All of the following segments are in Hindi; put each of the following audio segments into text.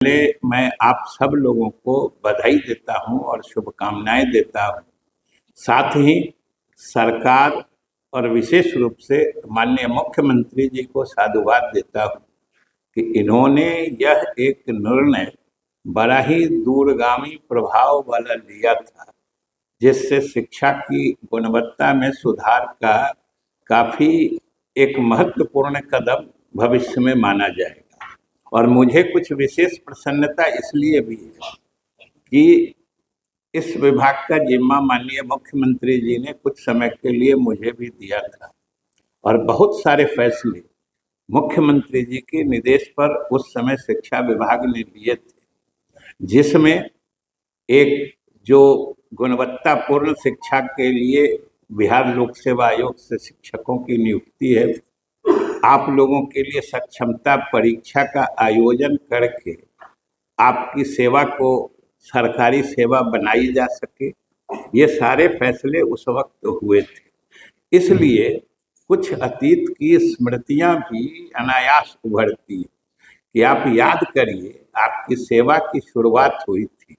मैं आप सब लोगों को बधाई देता हूं और शुभकामनाएं देता हूं। साथ ही सरकार और विशेष रूप से माननीय मुख्यमंत्री जी को साधुवाद देता हूं कि इन्होंने यह एक निर्णय बड़ा ही दूरगामी प्रभाव वाला लिया था, जिससे शिक्षा की गुणवत्ता में सुधार का काफी एक महत्वपूर्ण कदम भविष्य में माना जाएगा। और मुझे कुछ विशेष प्रसन्नता इसलिए भी है कि इस विभाग का जिम्मा माननीय मुख्यमंत्री जी ने कुछ समय के लिए मुझे भी दिया था और बहुत सारे फैसले मुख्यमंत्री जी के निर्देश पर उस समय शिक्षा विभाग ने लिए थे, जिसमें एक जो गुणवत्तापूर्ण शिक्षा के लिए बिहार लोक सेवा आयोग से शिक्षकों की नियुक्ति है, आप लोगों के लिए सक्षमता परीक्षा का आयोजन करके आपकी सेवा को सरकारी सेवा बनाई जा सके, ये सारे फैसले उस वक्त हुए थे। इसलिए कुछ अतीत की स्मृतियां भी अनायास उभरती हैं कि आप याद करिए, आपकी सेवा की शुरुआत हुई थी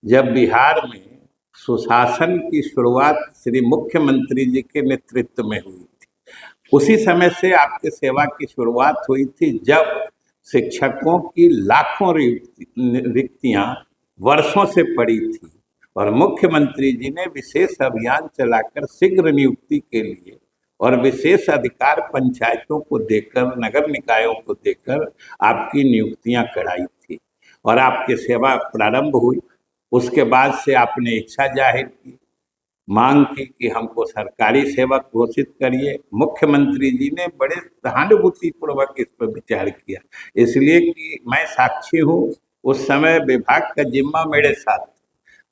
जब बिहार में सुशासन की शुरुआत श्री मुख्यमंत्री जी के नेतृत्व में हुई थी। उसी समय से आपकी सेवा की शुरुआत हुई थी जब शिक्षकों की लाखों रिक्तियां वर्षों से पड़ी थी और मुख्यमंत्री जी ने विशेष अभियान चलाकर शीघ्र नियुक्ति के लिए और विशेष अधिकार पंचायतों को देकर, नगर निकायों को देकर आपकी नियुक्तियां कराई थी और आपकी सेवा प्रारंभ हुई। उसके बाद से आपने इच्छा जाहिर की, मांग की कि हमको सरकारी सेवक घोषित करिए। मुख्यमंत्री जी ने बड़े सहानुभूति पूर्वक इस पर विचार किया, इसलिए कि मैं साक्षी हूँ, उस समय विभाग का जिम्मा मेरे साथ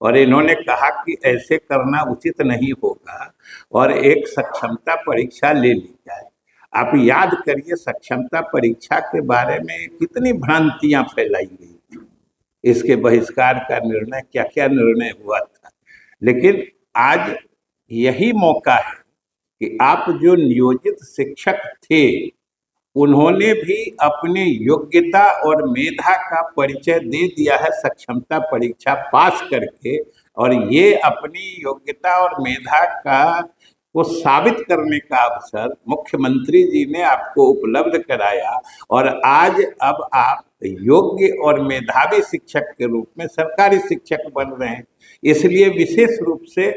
और इन्होंने कहा कि ऐसे करना उचित नहीं होगा और एक सक्षमता परीक्षा ले ली जाए। आप याद करिए, सक्षमता परीक्षा के बारे में कितनी भ्रांतियां फैलाई गई थी, इसके बहिष्कार का निर्णय, क्या क्या निर्णय हुआ था। लेकिन आज यही मौका है कि आप जो नियोजित शिक्षक थे, उन्होंने भी अपनी योग्यता और मेधा का परिचय दे दिया है सक्षमता परीक्षा पास करके, और ये अपनी योग्यता और मेधा का को साबित करने का अवसर मुख्यमंत्री जी ने आपको उपलब्ध कराया और आज अब आप योग्य और मेधावी शिक्षक के रूप में सरकारी शिक्षक बन रहे हैं। इसलिए विशेष रूप से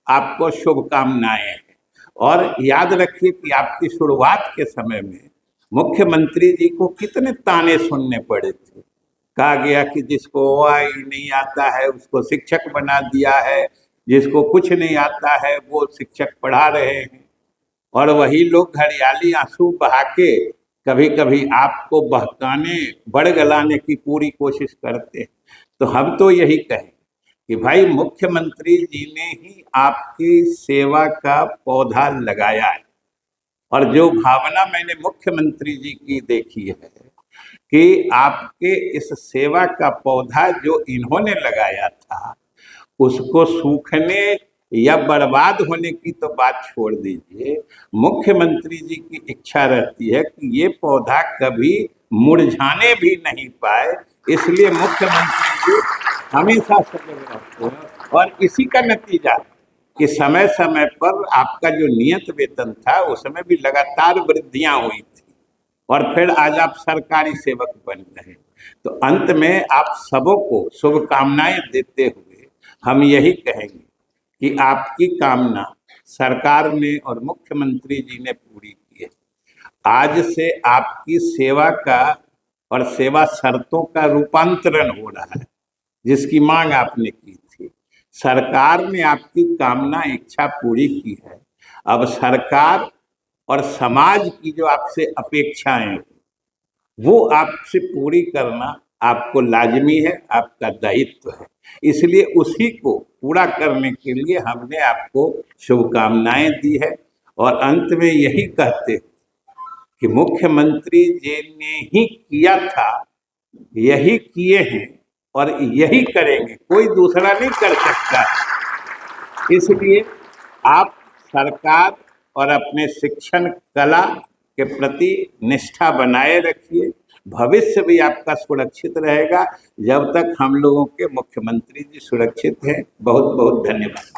आपको शुभकामनाएं हैं। और याद रखिए कि आपकी शुरुआत के समय में मुख्यमंत्री जी को कितने ताने सुनने पड़े थे। कहा गया कि जिसको ओआई नहीं आता है उसको शिक्षक बना दिया है, जिसको कुछ नहीं आता है वो शिक्षक पढ़ा रहे हैं, और वही लोग घड़ियाली आंसू बहा के कभी कभी आपको बहकाने, बड़गलाने की पूरी कोशिश करते हैं। तो हम तो यही कहें कि भाई, मुख्यमंत्री जी ने ही आपकी सेवा का पौधा लगाया है और जो भावना मैंने मुख्यमंत्री जी की देखी है कि आपके इस सेवा का पौधा जो इन्होंने लगाया था, उसको सूखने या बर्बाद होने की तो बात छोड़ दीजिए, मुख्यमंत्री जी की इच्छा रहती है कि ये पौधा कभी मुरझाने भी नहीं पाए। इसलिए मुख्यमंत्री जी हमेशा सजग रहते हैं और इसी का नतीजा कि समय समय पर आपका जो नियत वेतन था उसमें भी लगातार वृद्धियां हुई थी और फिर आज आप सरकारी सेवक बन रहे। तो अंत में आप सबों को शुभकामनाएं देते हुए हम यही कहेंगे कि आपकी कामना सरकार ने और मुख्यमंत्री जी ने पूरी की है। आज से आपकी सेवा का और सेवा शर्तों का रूपांतरण हो रहा है, जिसकी मांग आपने की थी। सरकार ने आपकी कामना इच्छा पूरी की है। अब सरकार और समाज की जो आपसे अपेक्षाएं वो आपसे पूरी करना आपको लाजमी है, आपका दायित्व है। इसलिए उसी को पूरा करने के लिए हमने आपको शुभकामनाएं दी है और अंत में यही कहते हैं कि मुख्यमंत्री जी ने ही किया था, यही किए हैं और यही करेंगे, कोई दूसरा नहीं कर सकता। इसलिए आप सरकार और अपने शिक्षण कला के प्रति निष्ठा बनाए रखिए भविष्य भी आपका सुरक्षित रहेगा जब तक हम लोगों के मुख्यमंत्री जी सुरक्षित हैं। बहुत बहुत धन्यवाद।